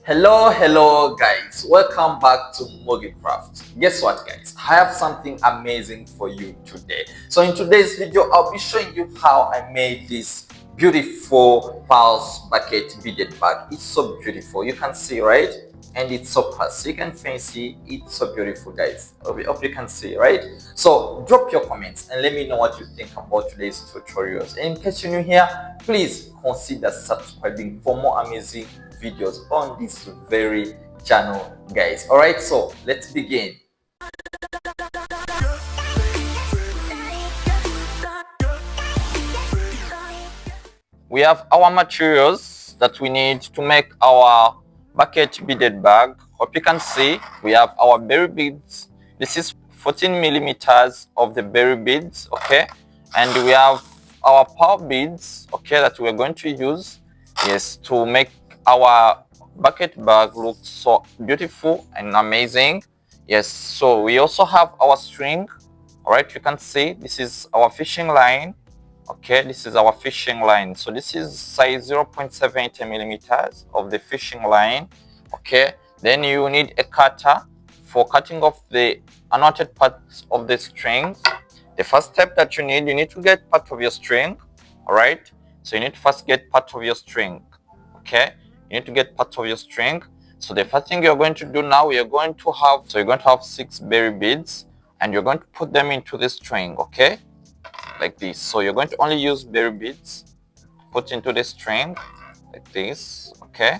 Hello guys, welcome back to Mogi Craft. Guess what guys, I have something amazing for you today. So in today's video I'll be showing you how I made this beautiful pulse bucket beaded bag. It's so beautiful, you can see, right? And it's so classic and fancy. It's so beautiful guys. Hope you can see, right? So drop your comments and let me know what you think about today's tutorials. And in case you're new here, please consider subscribing for more amazing videos on this very channel guys. All right, so let's begin. We have our materials that we need to make our bucket beaded bag. Hope you can see we have our berry beads. This is 14 millimeters of the berry beads, okay? And we have our pearl beads, okay, that we're going to use, yes, to make our bucket bag look so beautiful and amazing. Yes, so we also have our string. All right, you can see this is our fishing line. Okay, this is our fishing line. So this is size 0.70 millimeters of the fishing line. Okay, then you need a cutter for cutting off the unknotted parts of the string. The first step that you need to get part of your string. All right, so you need to first get part of your string. Okay, you need to get part of your string. So the first thing you're going to do now, you're going to have 6 berry beads and you're going to put them into the string. Okay, like this. So you're going to only use berry beads, put into the string like this. Okay,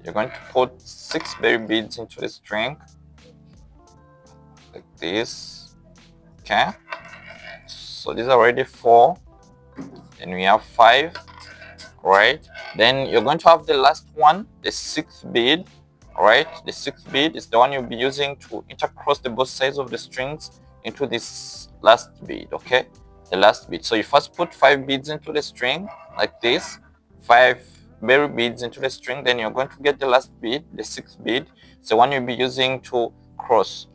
you're going to put 6 berry beads into the string like this. Okay, so these are already 4 and we have 5, right? Then you're going to have the last one, the 6th bead. All right, the 6th bead is the one you'll be using to intercross the both sides of the strings into this last bead. Okay, the last bead. So you first put 5 beads into the string like this, 5 berry beads into the string. Then you're going to get the last bead, the 6th bead. It's the one you'll be using to cross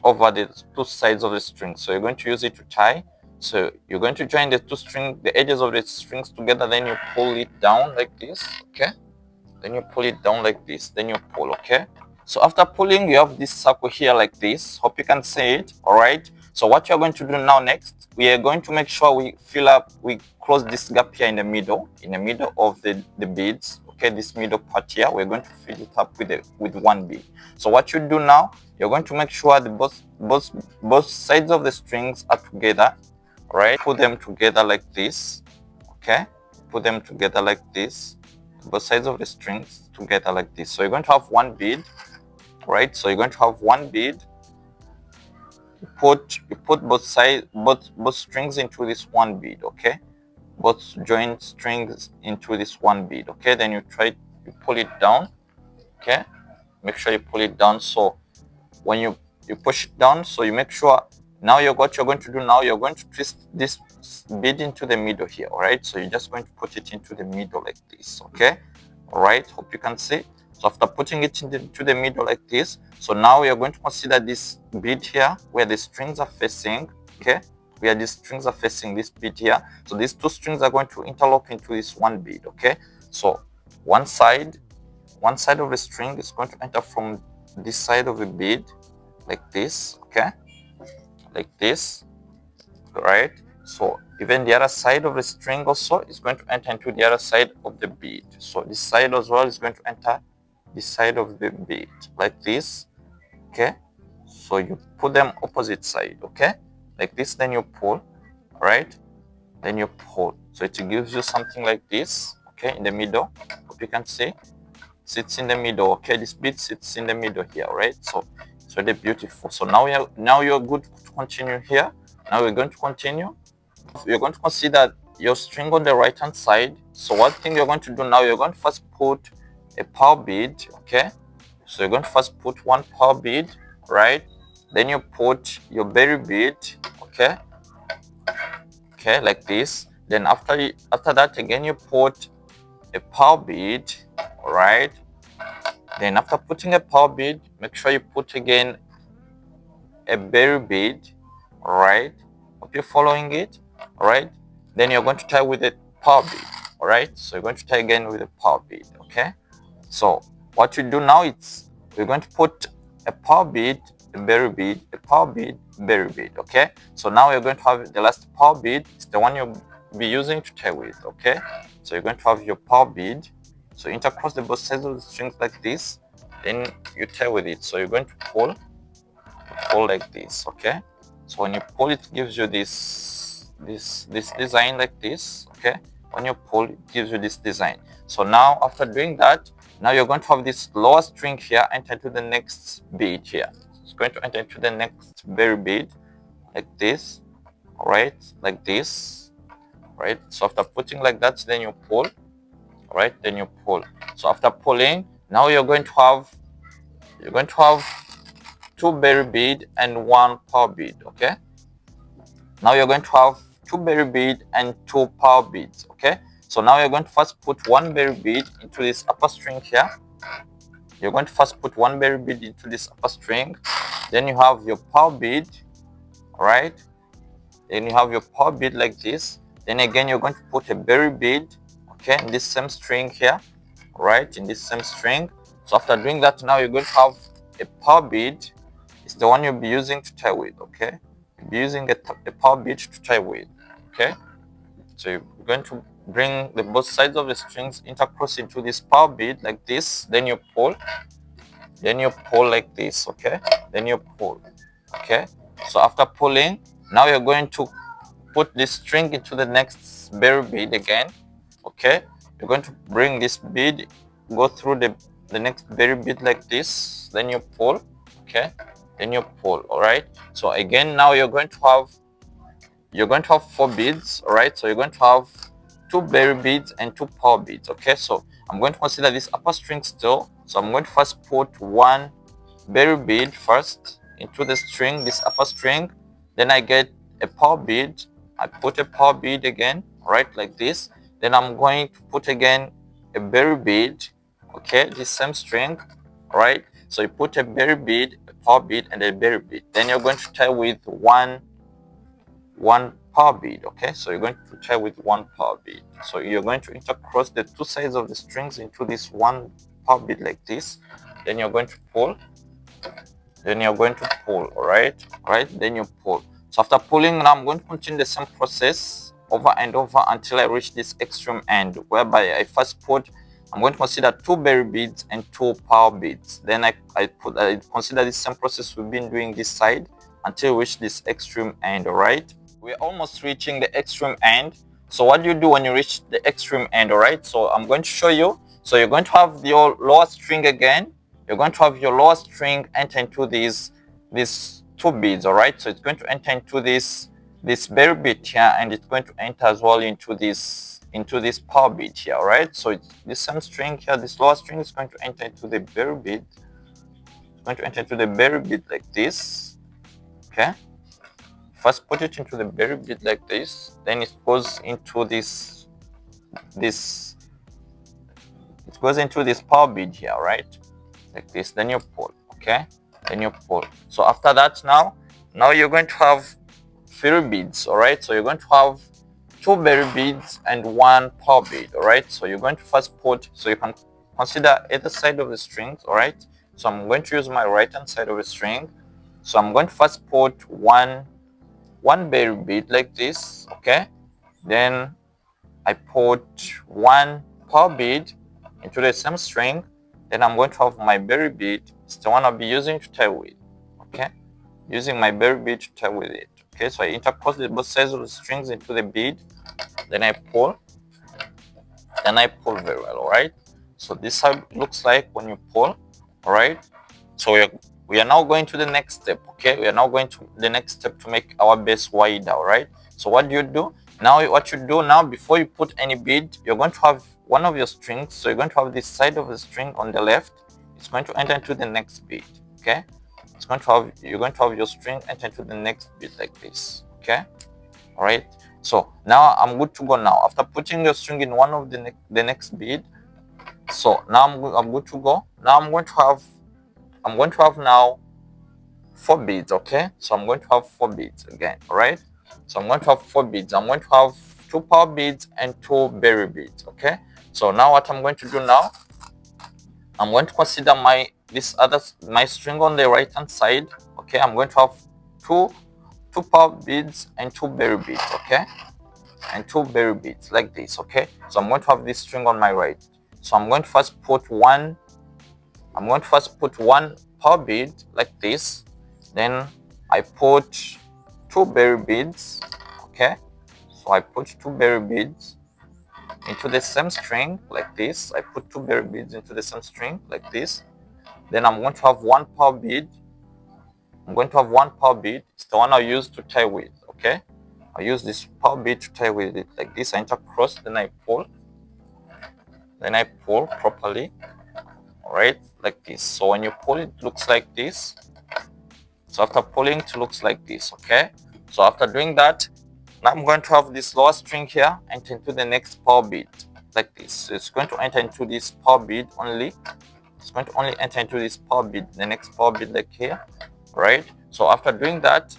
over the 2 sides of the string. So you're going to use it to tie. So you're going to join the edges of the strings together. Then you pull it down like this. Okay, then you pull it down like this, then you pull. Okay, so after pulling you have this circle here like this. Hope you can see it. All right, so what you're going to do now next, we are going to make sure we close this gap here in the middle of the beads. Okay, this middle part here, we're going to fill it up with 1 bead. So what you do now, you're going to make sure the both sides of the strings are together. All right, put them together like this. Okay, put them together like this, both sides of the strings together like this. So you're going to have 1 bead, right? So you're going to have 1 bead. You put both strings into this 1 bead. Okay, both joint strings into this 1 bead. Okay, then you pull it down. Okay, make sure you pull it down. So when you push it down, so you make sure now what you're going to do now, you're going to twist this bead into the middle here. All right, so you're just going to put it into the middle like this. Okay, all right, hope you can see. So after putting it into the middle like this, so now you're going to consider this bead here where the strings are facing. Okay, where these strings are facing, this bead here. So these 2 strings are going to interlock into this 1 bead. Okay, so one side of the string is going to enter from this side of the bead like this. Okay, like this, right? So even the other side of the string also is going to enter into the other side of the bead. So this side as well is going to enter this side of the bead like this. Okay, so you put them opposite side. Okay, like this, then you pull, right? Then you pull, so it gives you something like this. Okay, in the middle, hope you can see, sits in the middle. Okay, this bead sits in the middle here, right? So it's really beautiful. So now you're good to continue here. Now we're going to continue. You're going to consider your string on the right hand side. So one thing you're going to do now, you're going to first put a pearl bead. Okay, so you're going to first put 1 pearl bead, right? Then you put your berry bead. Okay, okay, like this. Then after that again you put a pearl bead. All right, then after putting a pearl bead, make sure you put again a berry bead. All right, hope you're following it. All right, then you're going to tie with a pearl bead. All right, so you're going to tie again with a pearl bead. Okay, so what you do now, it's we're going to put a pearl bead, a berry bead, a pearl bead, berry bead. Okay, so now you're going to have the last pearl bead. It's the one you'll be using to tie with. Okay, so you're going to have your pearl bead. So intercross the both sides of the strings like this, then you tie with it. So you're going to pull like this. Okay, so when you pull, it gives you this design like this. Okay, when you pull, it gives you this design. So now after doing that, now you're going to have this lower string here enter into the next bead here. It's going to enter into the next berry bead like this. All right, like this. Right, so after putting like that, then you pull. All right, then you pull. So after pulling, now you're going to have two berry bead and one pearl bead. Okay, now you're going to have two berry bead and two pearl beads. Okay, so now you're going to first put one berry bead into this upper string here. You're going to first put one berry bead into this upper string, then you have your pearl bead. All right, then you have your pearl bead like this. Then again you're going to put a berry bead, okay, in this same string here. All right, in this same string. So after doing that, now you're going to have a pearl bead. It's the one you'll be using to tie with. Okay, you'll be using a pearl bead to tie with. Okay, so you're going to bring the both sides of the strings intercross into this pearl bead like this. Then you pull like this. Okay, then you pull. Okay, so after pulling, now you're going to put this string into the next berry bead again. Okay, you're going to bring this bead, go through the next berry bead like this, then you pull. Okay, then you pull. All right, so again now you're going to have four beads. All right, so you're going to have two berry beads and two pearl beads. Okay, so I'm going to consider this upper string still. So I'm going to first put one berry bead first into the string, this upper string. Then I get a pearl bead. I put a pearl bead again, right, like this. Then I'm going to put again a berry bead. Okay, this same string, right? So you put a berry bead, a pearl bead, and a berry bead. Then you're going to tie with one pearl bead. Okay, so you're going to tie with one pearl bead. So you're going to intercross the two sides of the strings into this one pearl bead like this. Then you're going to pull. Then you're going to pull. All right, then you pull. So after pulling, now I'm going to continue the same process over and over until I reach this extreme end, whereby I first I'm going to consider two berry beads and two pearl beads. Then I consider the same process we've been doing this side until we reach this extreme end. All right, we're almost reaching the extreme end. So what do you do when you reach the extreme end? All right, so I'm going to show you. So you're going to have your lower string again. You're going to have your lower string enter into these two beads. All right, so it's going to enter into this berry bead here, and it's going to enter as well into this pearl bead here. All right, so it's this same string here, this lower string is going to enter into the berry bead. It's going to enter into the berry bead like this. Okay, first put it into the berry bead like this, then it goes into this it goes into this pearl bead here, right, like this. Then you pull. Okay, then you pull. So after that, now you're going to have berry beads. All right, so you're going to have two berry beads and one pearl bead. All right, so you're going to first put, so you can consider either side of the strings. All right, so I'm going to use my right hand side of the string. So I'm going to first put one berry bead like this. Okay, then I put one pearl bead into the same string. Then I'm going to have my berry bead. It's the one I'll be using to tie with. Okay, using my berry bead to tie with it. Okay, so I intercross both sides of the strings into the bead. Then I pull. Then I pull very well. All right, so this is how it looks like when you pull. All right, so we are now going to the next step. Okay, we are now going to the next step to make our base wider. All right, so what do you do now? What you do now, before you put any bead, you're going to have one of your strings. So you're going to have this side of the string on the left. It's going to enter into the next bead. Okay, you're going to have your string enter into the next bead like this. Okay, all right, so now I'm good to go. Now after putting your string in one of the next bead, so now I'm good to go. Now I'm going to have now four beads. Okay, so I'm going to have four beads again. All right, so I'm going to have four beads. I'm going to have two pearl beads and two berry beads. Okay, so now what I'm going to do now, I'm going to consider my string on the right hand side. Okay, I'm going to have two pearl beads and two berry beads. Okay, and two berry beads like this. Okay, so I'm going to have this string on my right. So I'm going to first put one pearl bead like this. Then I put two berry beads. Okay, so I put two berry beads into the same string like this. I put two berry beads into the same string like this. Then I'm going to have one pearl bead. I'm going to have one pearl bead. It's the one I use to tie with. Okay, I use this pearl bead to tie with it like this. I intercross, then I pull. Then I pull properly. Alright, like this. So when you pull, it looks like this. So after pulling, it looks like this. Okay, so after doing that, now I'm going to have this lower string here enter into the next pearl bead like this. So it's going to enter into this pearl bead only. It's going to only enter into this pearl bead, the next pearl bead like here. Right, so after doing that,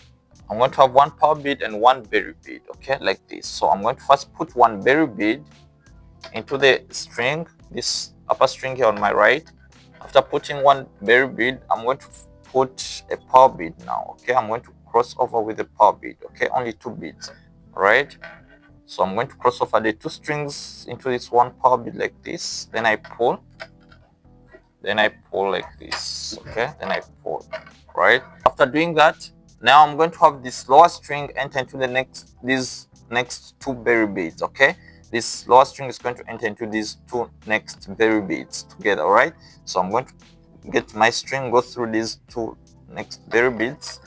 I'm going to have one pearl bead and one berry bead. Okay, like this. So I'm going to first put one berry bead into the string, this upper string here on my right. After putting one berry bead, I'm going to put a pearl bead now. Okay, I'm going to cross over with the pearl bead. Okay, only two beads. All right, so I'm going to cross over the two strings into this one pearl bead like this. Then I pull. Then I pull like this. Okay, then I pull. Right, after doing that, now I'm going to have this lower string enter into these next two berry beads. Okay, this lower string is going to enter into these two next berry beads together. All right, so I'm going to get my string, go through these two next berry beads.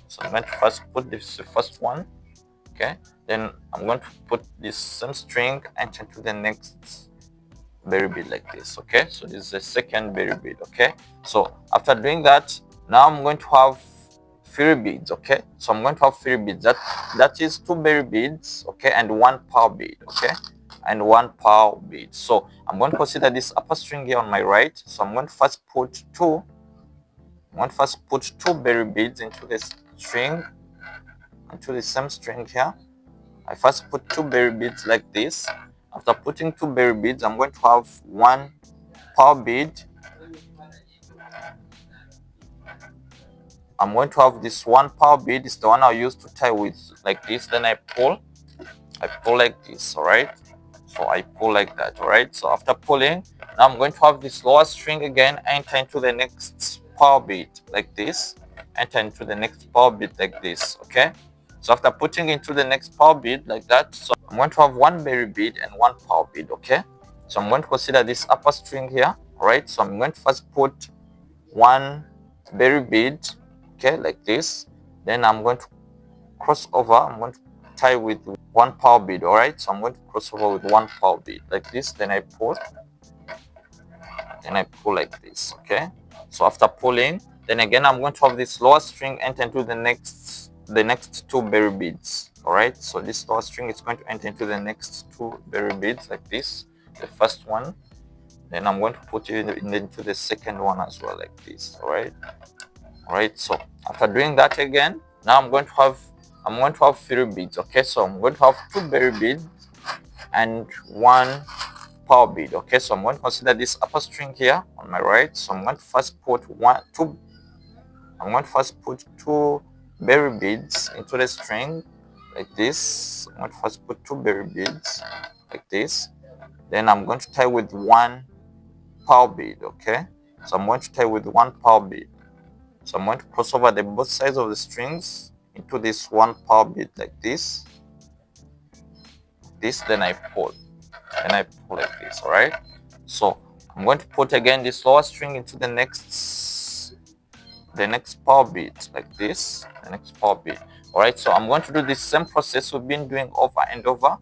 So I'm going to first put this the first one. Okay, then I'm going to put this same string enter into the next berry bead like this. Okay, so this is the second berry bead. Okay, so after doing that, now I'm going to have three beads. Okay, so I'm going to have three beads. That is two berry beads. Okay, and one pearl bead. Okay, and one pearl bead. So I'm going to consider this upper string here on my right. So I'm going to first put two berry beads into this string, into the same string here. I first put two berry beads like this. After putting two berry beads, I'm going to have one pearl bead. I'm going to have this one pearl bead. Is the one I use to tie with like this. Then I pull like this. All right, so I pull like that. All right, so after pulling, now I'm going to have this lower string again enter into the next pearl bead like this, enter into the next pearl bead like this. Okay, so after putting into the next pearl bead like that, so I'm going to have one berry bead and one pearl bead. Okay, so I'm going to consider this upper string here. All right, so I'm going to first put one berry bead. Okay, like this. Then I'm going to cross over. I'm going to tie with one pearl bead. All right, so I'm going to cross over with one pearl bead like this. Then I pull like this. Okay, so after pulling, then again I'm going to have this lower string enter into the next two berry beads. All right, so this lower string is going to enter into the next two berry beads like this. The first one, then I'm going to put it into the second one as well like this. All right, so after doing that again, now I'm going to have three beads. Okay, so I'm going to have two berry beads and one pearl bead. Okay, so I'm going to consider this upper string here on my right. So I'm going to first put two berry beads into the string like this. I'm going to first put two berry beads like this. Then I'm going to tie with one pearl bead. Okay, so I'm going to tie with one pearl bead. So I'm going to cross over both sides of the strings into this one pearl bead like this. Then I pull. Like this. All right. So I'm going to put again this lower string into the next pearl bead like this. The next pearl bead. All right. So I'm going to do this same process we've been doing over and over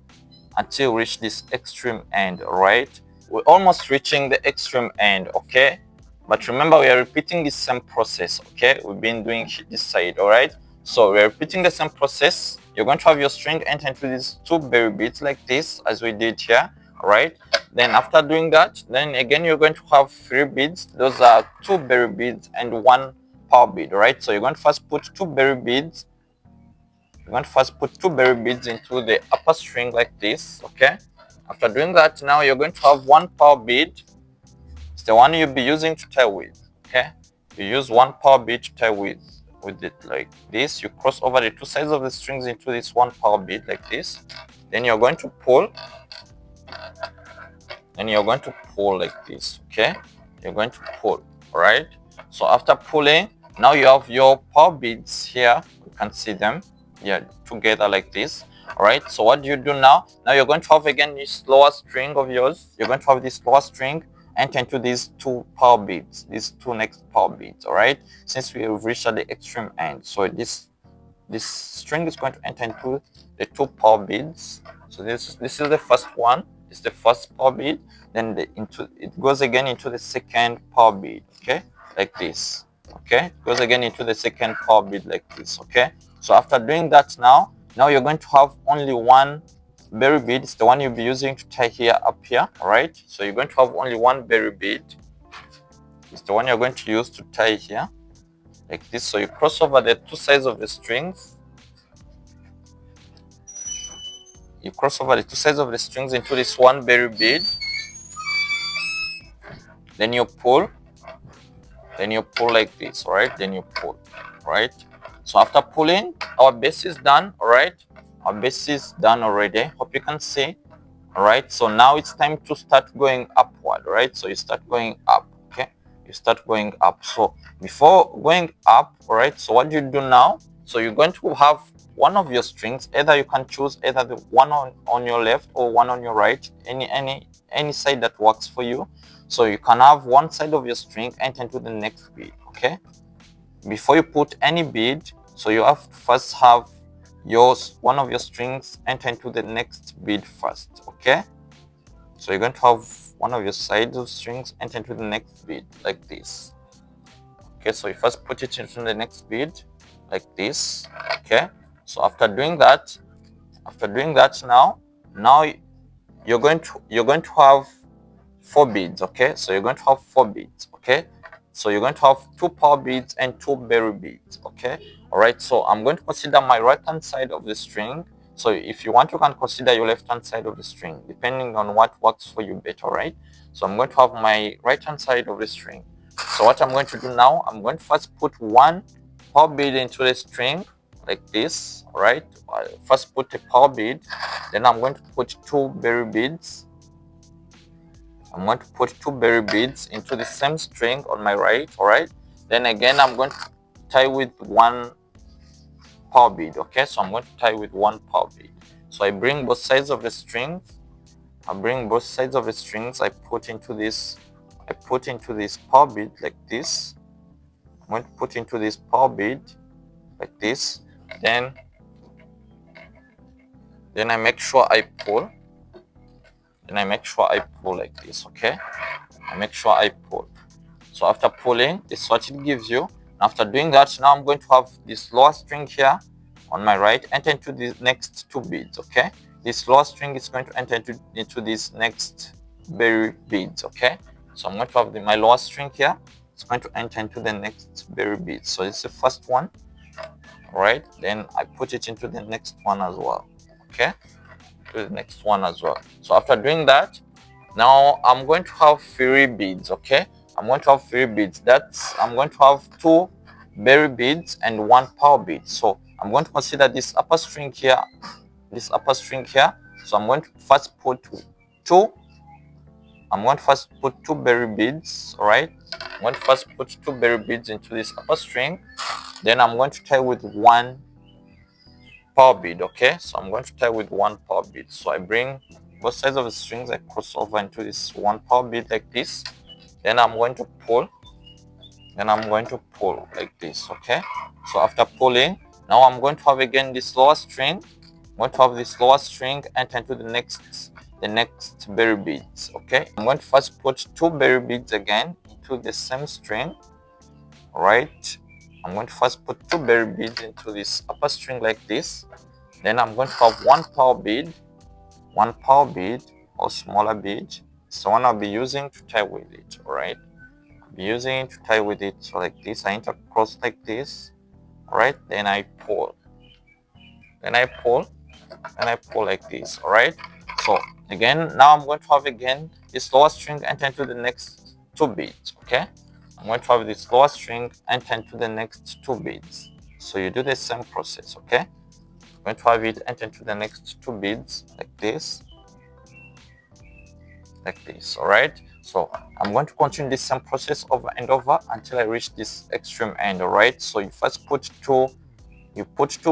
until we reach this extreme end. All right. We're almost reaching the extreme end. Okay. But remember, we are repeating the same process. Okay, we've been doing this side. All right, so we're repeating the same process. You're going to have your string enter into these two berry beads like this, as we did here. All right, then after doing that, then again you're going to have three beads. Those are two berry beads and one pearl bead. All right, so you're going to first put two berry beads. Into the upper string like this. Okay, after doing that, now you're going to have one pearl bead. it's the one you'll be using to tie with. Okay, you use one power bead to tie with it like this. You cross over the two sides of the strings into this one power bead like this. Then you're going to pull, and you're going to pull like this. Okay, you're going to pull. All right, so after pulling, now you have your power beads here. You can see them, yeah, together like this. All right, so what do you do now? Now you're going to have again this lower string of yours. You're going to have this lower string enter into these two power beads, these two next power beads. All right, since we have reached at the extreme end, so this string is going to enter into the two power beads. So this is the first one. It's the first power bead. Then it goes again into the second power bead. Okay, like this. Okay, it goes again into the second power bead like this. Okay, so after doing that, now you're going to have only one berry bead. It's the one you'll be using to tie here up here. All right, so you're going to have only one berry bead. It's the one you're going to use to tie here like this. So you cross over the two sides of the strings. You cross over the two sides of the strings into this one berry bead. Then you pull. Then you pull like this, all right? Then you pull, right? So after pulling, our base is done, all right? Our base is done already. Hope you can see, all right? So now it's time to start going upward, right? So you start going up, okay? You start going up. So before going up, all right? So what do you do now? So you're going to have one of your strings. Either you can choose either the one on your left or one on your right. Any side that works for you. So you can have one side of your string enter into the next bead, okay? Before you put any bead, so you have to first have one of your strings enter into the next bead first, okay? So you're going to have one of your sides of strings enter into the next bead like this. Okay, so you first put it into the next bead like this, okay? So after doing that now you're going to have 4 beads, okay? So you're going to have 4 beads, okay? So you're going to have 2 power beads and 2 berry beads, okay? All right, so I'm going to consider my right hand side of the string. So if you want, you can consider your left hand side of the string, depending on what works for you better, right? So I'm going to have my right hand side of the string. So what I'm going to do now, I'm going to first put 1 power bead into the string like this, all right? First put a power bead, then I'm going to put 2 berry beads. I'm going to put 2 berry beads into the same string on my right, all right? Then again, I'm going to tie with 1 power bead, okay? So I'm going to tie with 1 power bead. So I bring both sides of the strings. I put into this power bead like this. I'm going to put into this power bead like this. Then I make sure I pull. Then I make sure I pull like this, okay? I make sure I pull. So after pulling, this is what it gives you. After doing that, now I'm going to have this lower string here on my right enter into the next 2 beads, okay? This lower string is going to enter into this next berry beads, okay? So I'm going to have my lower string here. It's going to enter into the next berry beads. So it's the first one, right? Then I put it into the next one as well, okay? To the next one as well. So after doing that, now I'm going to have 3 beads, okay? I'm going to have 3 beads. I'm going to have 2 berry beads and 1 power bead. So I'm going to consider this upper string here. So I'm going to first put 2. I'm going to first put 2 berry beads, all right? I'm going to first put 2 berry beads into this upper string. Then I'm going to tie with 1 power bead, okay? So I'm going to tie with 1 power bead. So I bring both sides of the strings, I cross over into this 1 power bead like this. Then I'm going to pull. Like this, okay? So after pulling, now I'm going to have again this lower string. I'm going to have this lower string enter into the next berry beads, okay? I'm going to first put 2 berry beads again into the same string, all right? I'm going to first put 2 berry beads into this upper string like this. Then I'm going to have 1 power bead or smaller bead. It's the one I'll be using to tie with it, all right? I'll be using it to tie with it. So like this, I intercross like this, all right? Then I pull. Like this, all right? So again, now I'm going to have again this lower string enter into the next two beads. Okay, I'm going to have this lower string enter into the next two beads. So you do the same process. Okay, I'm going to have it enter into the next two beads like this. All right, so I'm going to continue this same process over and over until I reach this extreme end. All right, so you first put two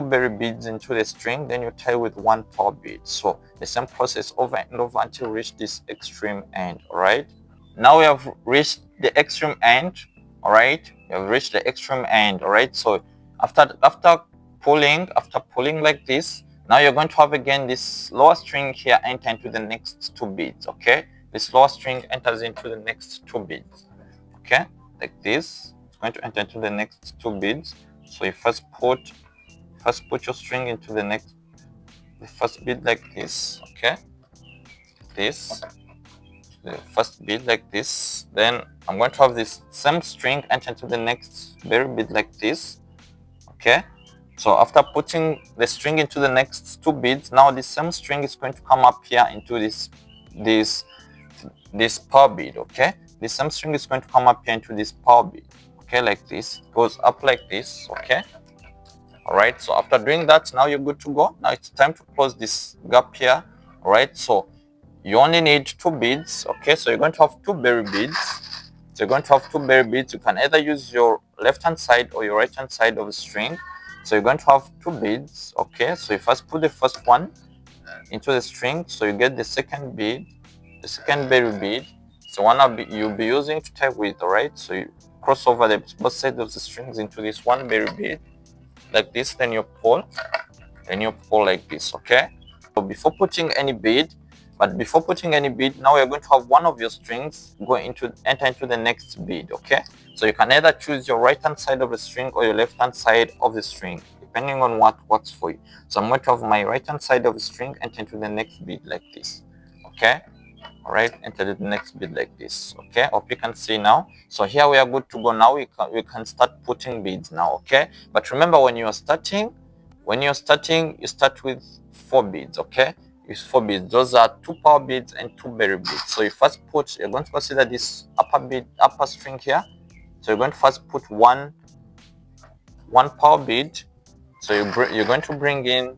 berry beads into the string, then you tie with one pearl bead. So the same process over and over until you reach this extreme end. All right, now we have reached the extreme end. All right, we have reached the extreme end. All right, so after pulling like this, now you're going to have again this lower string here enter into the next two beads. Okay, this lower string enters into the next two beads. Okay, like this. It's going to enter into the next two beads. So you first put your string into the first bead like this. Okay, this, the first bead like this. Then I'm going to have this same string enter into the next berry bead like this. Okay, so after putting the string into the next two beads, now the same string is going to come up here into this pearl bead. Okay, the same string is going to come up here into this pearl bead. Okay, like this. It goes up like this. Okay, all right, so after doing that, now you're good to go. Now it's time to close this gap here. All right, so you only need two beads. Okay, so you're going to have two berry beads. So you're going to have two berry beads. You can either use your left hand side or your right hand side of the string. So you're going to have two beads. Okay, so you first put the first one into the string, so you get the second bead, the second berry bead. So one you'll be using to tie with. All right, so you cross over both sides of the strings into this one berry bead like this, then you pull like this. Okay, so before putting any bead, now you're going to have one of your strings enter into the next bead. Okay, so you can either choose your right hand side of the string or your left hand side of the string, depending on what works for you. So I'm going to have my right hand side of the string enter into the next bead like this. Okay, all right, enter the next bead like this. Okay, hope you can see now. So here we are good to go. Now we can start putting beads now. Okay, but remember, when you're starting, you start with four beads. Okay, use four beads. Those are two power beads and two berry beads. So you first you're going to consider this upper string here. So you're going to first put one power bead. So you're going to bring in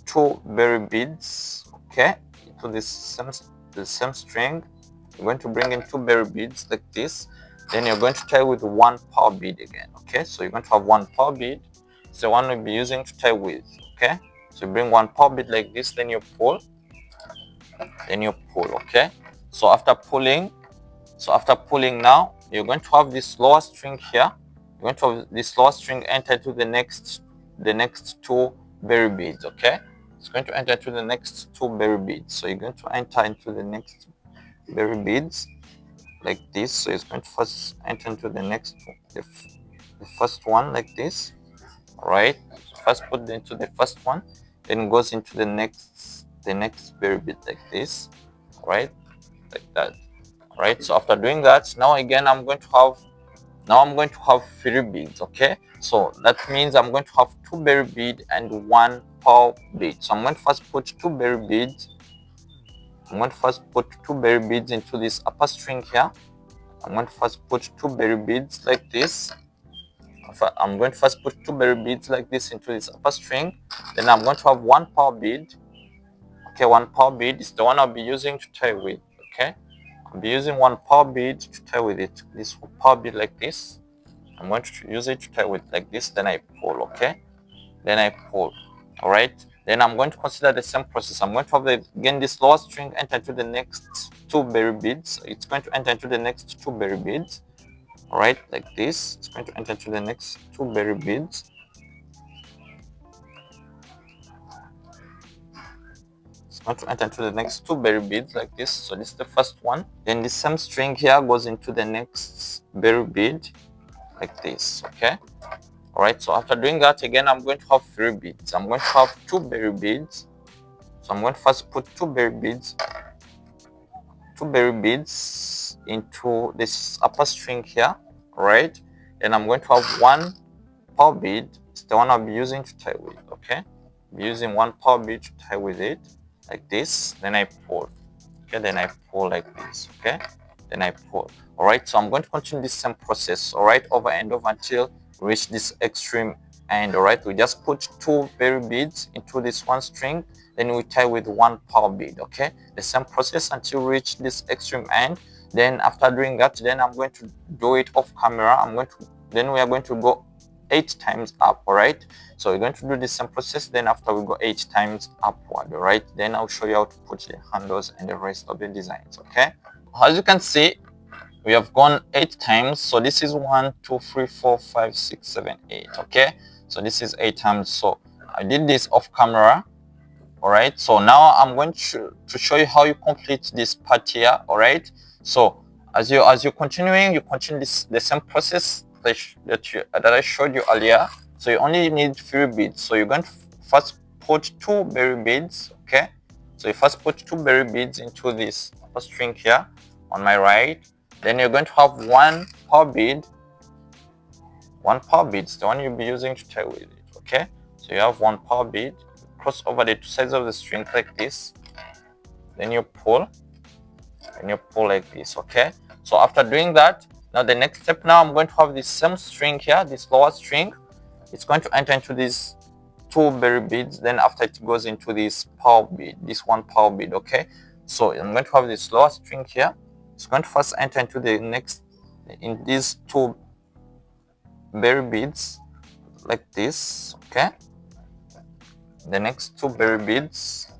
two berry beads. Okay, to the same string. You're going to bring in two berry beads like this. Then you're going to tie with one power bead again. Okay, so you're going to have one power bead. It's the one we'll be using to tie with. Okay, so you bring one power bead like this, then you pull, okay. So after pulling now, you're going to have this lower string here. You're going to have this lower string enter to the next two berry beads. Okay, it's going to enter to the next two berry beads. So you're going to enter into the next berry beads like this. So it's going to first enter into the first one like this. All right, first put into the first one, then goes into the next berry bead like this. All right, like that. All right, so after doing that, now again I'm going to have three beads. Okay, so that means I'm going to have two berry bead and one pearl bead. So I'm going to first put two berry beads. Into this upper string here. I'm going to first put two berry beads like this. I'm going to first put two berry beads like this into this upper string. Then I'm going to have one pearl bead. Okay, one pearl bead is the one I'll be using to tie with. Okay, I'll be using one pearl bead to tie with it. This pearl bead like this. I'm going to use it to tie with like this. Then I pull. Okay, then I pull. All right. Then I'm going to consider the same process. I'm going to have again this lower string enter into the next two berry beads. It's going to enter into the next two berry beads. All right, like this. It's going to enter into the next two berry beads. It's going to enter into the next two berry beads like this. So this is the first one. Then the same string here goes into the next berry bead like this. Okay. All right, so after doing that, again, I'm going to have three beads. I'm going to have two berry beads. So I'm going to first put two berry beads into this upper string here. All right, then I'm going to have one pearl bead. It's the one I'll be using to tie with. Okay, I'll be using one pearl bead to tie with it like this. Then I pull. Okay, then I pull like this. Okay, then I pull. All right, so I'm going to continue this same process, all right, over and over until we reach this extreme end. All right, we just put 2 berry beads into this one string, then we tie with 1 pearl bead. Okay, the same process until we reach this extreme end. Then after doing that, then I'm going to do it off camera. Then we are going to go 8 times up. All right, so we're going to do the same process. Then after we go 8 times upward, all right, then I'll show you how to put the handles and the rest of the designs. Okay, as you can see, we have gone 8 times. So this is 1 2 3 4 5 6 7 8. Okay, so this is 8 times. So I did this off camera. All right, so now I'm going to show you how you complete this part here. All right, so as you're continuing, you continue the same process that I showed you earlier. So you only need 3 beads. So you're going to first put 2 berry beads. Okay, so you first put 2 berry beads into this upper string here on my right. Then you're going to have 1 pearl bead. 1 pearl bead is the one you'll be using to tie with it. Okay, so you have 1 pearl bead. Cross over the 2 sides of the string like this, then you pull, and you pull like this. Okay, so after doing that, now the next step, now I'm going to have this same string here, this lower string. It's going to enter into these 2 berry beads. Then after it goes into this pearl bead, this 1 pearl bead. Okay, so I'm going to have this lower string here. It's going to first enter into the next, in these 2 berry beads like this. Okay, the next 2 berry beads,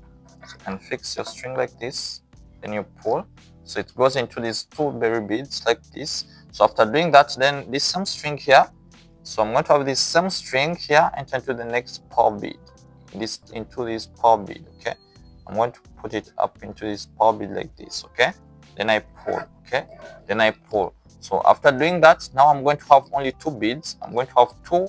so you can fix your string like this, then you pull, so it goes into these 2 berry beads like this. So after doing that, then this same string here, so I'm going to have this same string here enter into the next pearl bead, into this pearl bead. Okay, I'm going to put it up into this pearl bead like this. Okay, then I pull. Okay, then I pull. So after doing that, now I'm going to have only 2 beads. I'm going to have 2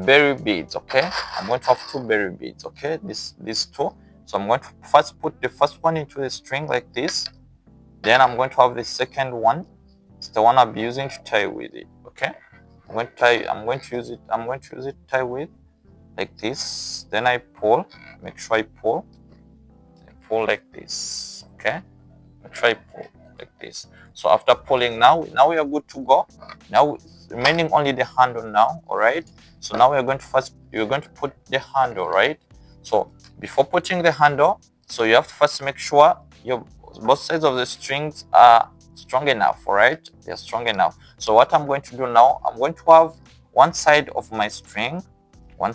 berry beads. Okay, I'm going to have 2 berry beads. Okay, these 2. So I'm going to first put the first one into the string like this. Then I'm going to have the second one. It's the one I'll be using to tie with it. Okay, I'm going to use it to tie with like this. Then I pull. Make sure I pull. I pull like this. Okay, make sure I pull like this. So after pulling, now we are good to go. Now remaining only the handle now. All right, so now you're going to put the handle, right? So before putting the handle, so you have to first make sure your both sides of the strings are strong enough. All right, they're strong enough. So what I'm going to do now, I'm going to have one side of my string, I'm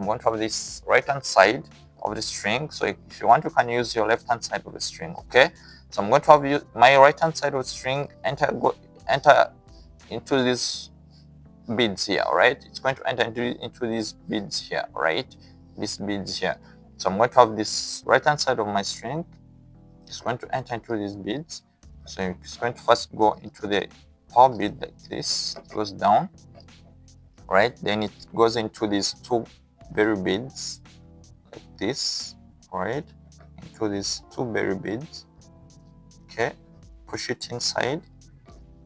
going to have this right hand side of the string. So if you want, you can use your left hand side of the string. Okay, so I'm going to have my right hand side of the string enter into these beads here. Right, it's going to enter into these beads here. Right, these beads here. So I'm going to have this right hand side of my string. It's going to enter into these beads. So it's going to first go into the pearl bead like this. It goes down. Right, then it goes into these 2 berry beads like this. Right, into these 2 berry beads. Okay, push it inside.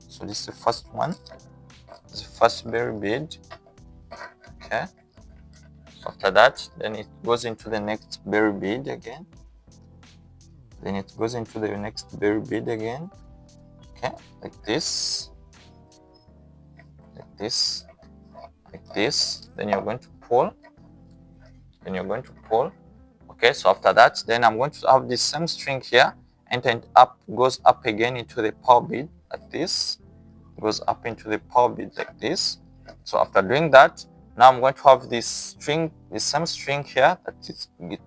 So this is the first one. This is the first berry bead. Okay, so after that, then it goes into the next berry bead again. Then it goes into the next berry bead again. Okay, like this, like this, like this. Then you're going to pull. Okay, so after that, then I'm going to have this same string here, and then goes up again into the pearl bead like this. Goes up into the pearl bead like this. So after doing that, now I'm going to have this string, the same string here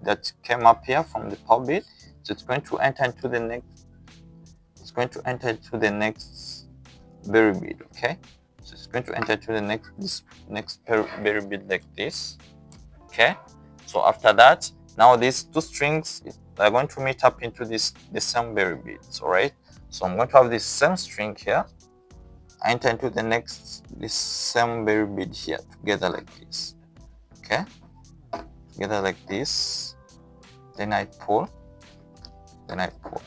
that came up here from the pearl bead. So it's going to enter into the next. It's going to enter into the next berry bead. Okay, so it's going to enter into the next berry bead like this. Okay, so after that, now these 2 strings are going to meet up into the same berry beads. All right, so I'm going to have this same string here enter into this same berry bead here together like this. Okay, together like this. Then I pull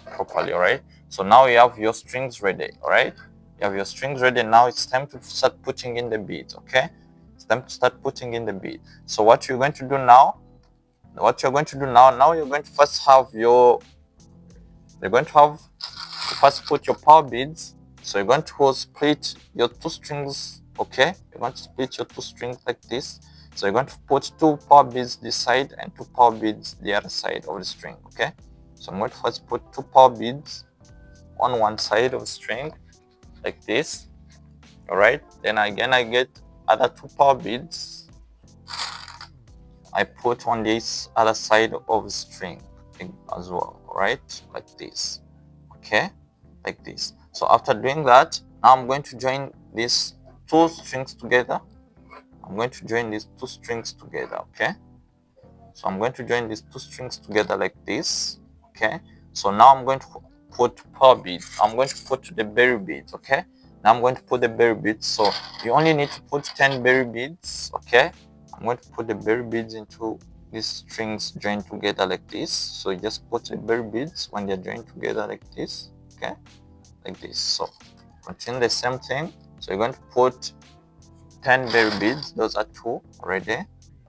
properly. All right, so now you have your strings ready. All right, you have your strings ready. Now it's time to start putting in the beads. Okay, it's time to start putting in the bead. So what you're going to do now, now you're going to first have first put your pearl beads. So you're going to split your 2 strings, okay? You're going to split your 2 strings like this. So you're going to put 2 pearl beads this side and 2 pearl beads the other side of the string, okay? So I'm going to first put 2 pearl beads on one side of the string like this. All right, then again I get other 2 pearl beads I put on this other side of the string as well. All right, like this, okay, like this. So after doing that, now I'm going to join these 2 strings together. I'm going to join these 2 strings together, okay? So I'm going to join these 2 strings together like this, okay? So now I'm going to put pearl beads. I'm going to put the berry beads, okay? Now I'm going to put the berry beads. So you only need to put 10 berry beads, okay? I'm going to put the berry beads into these strings joined together like this. So you just put the berry beads when they're joined together like this, okay? Like this. So continue the same thing. So you're going to put 10 berry beads. Those are 2 already.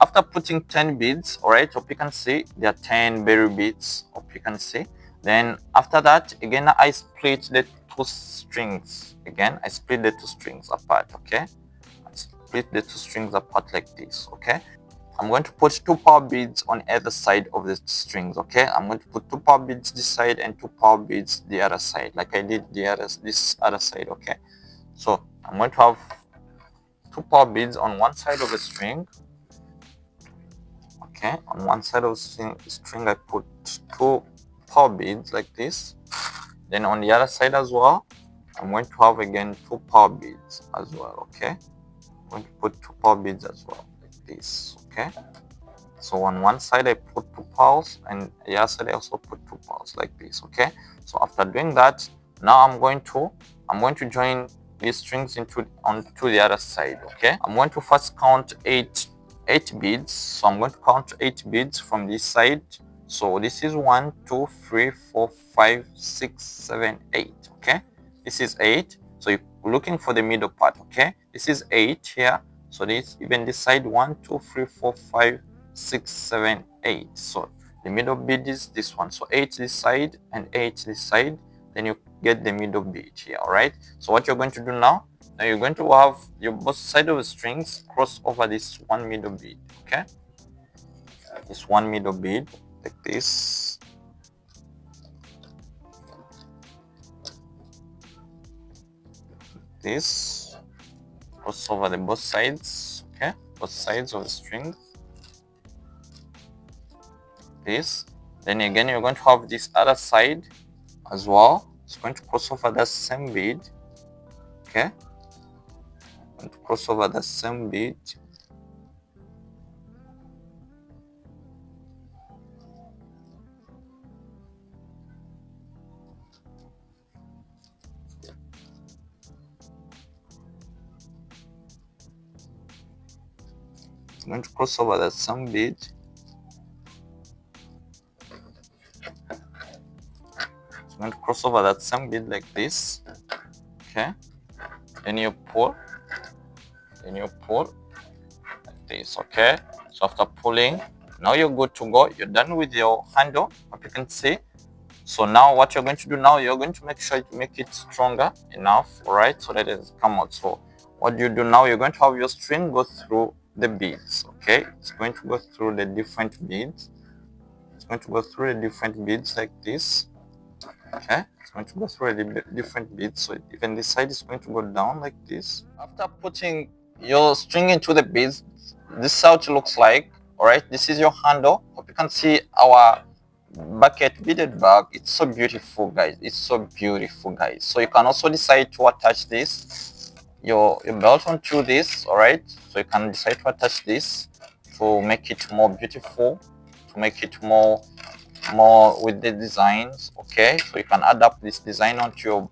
After putting 10 beads, all right, hope you can see there are 10 berry beads, hope you can see. Then after that, again, I split the 2 strings. Again, I split the 2 strings apart, okay? I split the 2 strings apart like this, okay? I'm going to put 2 pearl beads on either side of the strings, okay? I'm going to put 2 pearl beads this side and 2 pearl beads the other side, like I did this other side, okay? So I'm going to have 2 pearl beads on one side of the string. Okay, on one side of the string I put 2 pearl beads like this. Then on the other side as well, I'm going to have again 2 pearl beads as well, okay? I'm going to put 2 pearl beads as well, like this, okay? So on one side I put 2 pearls and the other side I also put 2 pearls like this, okay? So after doing that, now I'm going to join these strings onto the other side, okay? I'm going to first count 8 beads. So I'm going to count 8 beads from this side. So this is 1 2 3 4 5 6 7 8, okay? This is 8. So you're looking for the middle part, okay? This is 8 here. So this even this side 1 2 3 4 5 6 7 8. So the middle bead is this one. So 8 this side and 8 this side. Then you get the middle bead here. All right. So what you're going to do now you're going to have your both side of the strings cross over this one middle bead, okay? This one middle bead like this. This cross over the both sides, okay? Both sides of the string. This. Then again you're going to have this other side as well. It's going to cross over that same bead, okay? Going to cross over the same bead. I'm going to cross over the same bead. I'm going to cross over that same bead like this, okay? Then you pull like this, okay? So after pulling, now you're good to go. You're done with your handle, hope you can see. So now what you're going to do now, you're going to make sure to make it stronger enough, all right, so that it come out. So what you do now, you're going to have your string go through the beads, okay? It's going to go through the different beads. It's going to go through the different beads like this, okay? It's going to go through the different beads. So even this side is going to go down like this. After putting your string into the beads, this is how it looks like. All right, this is your handle. Hope you can see our bucket beaded bag. It's so beautiful, guys. It's so beautiful, guys. So you can also decide to attach this your belt onto this. All right, so you can decide to attach this to make it more beautiful, to make it more with the designs, okay? So you can add up this design onto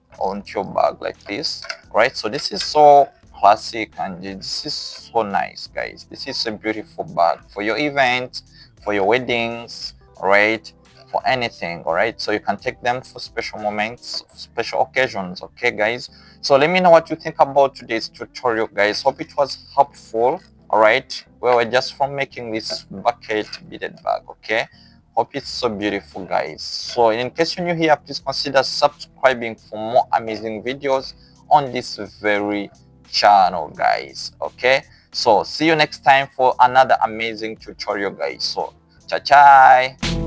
your bag like this, right? So this is so classic and this is so nice, guys. This is a beautiful bag for your event, for your weddings, right? For anything, all right? So you can take them for special moments, special occasions, okay, guys? So let me know what you think about today's tutorial, guys. Hope it was helpful, all right? We were just from making this bucket beaded bag, okay? Hope it's so beautiful, guys. So in case you're new here, please consider subscribing for more amazing videos on this very channel, guys. Okay, so see you next time for another amazing tutorial, guys. So ciao ciao.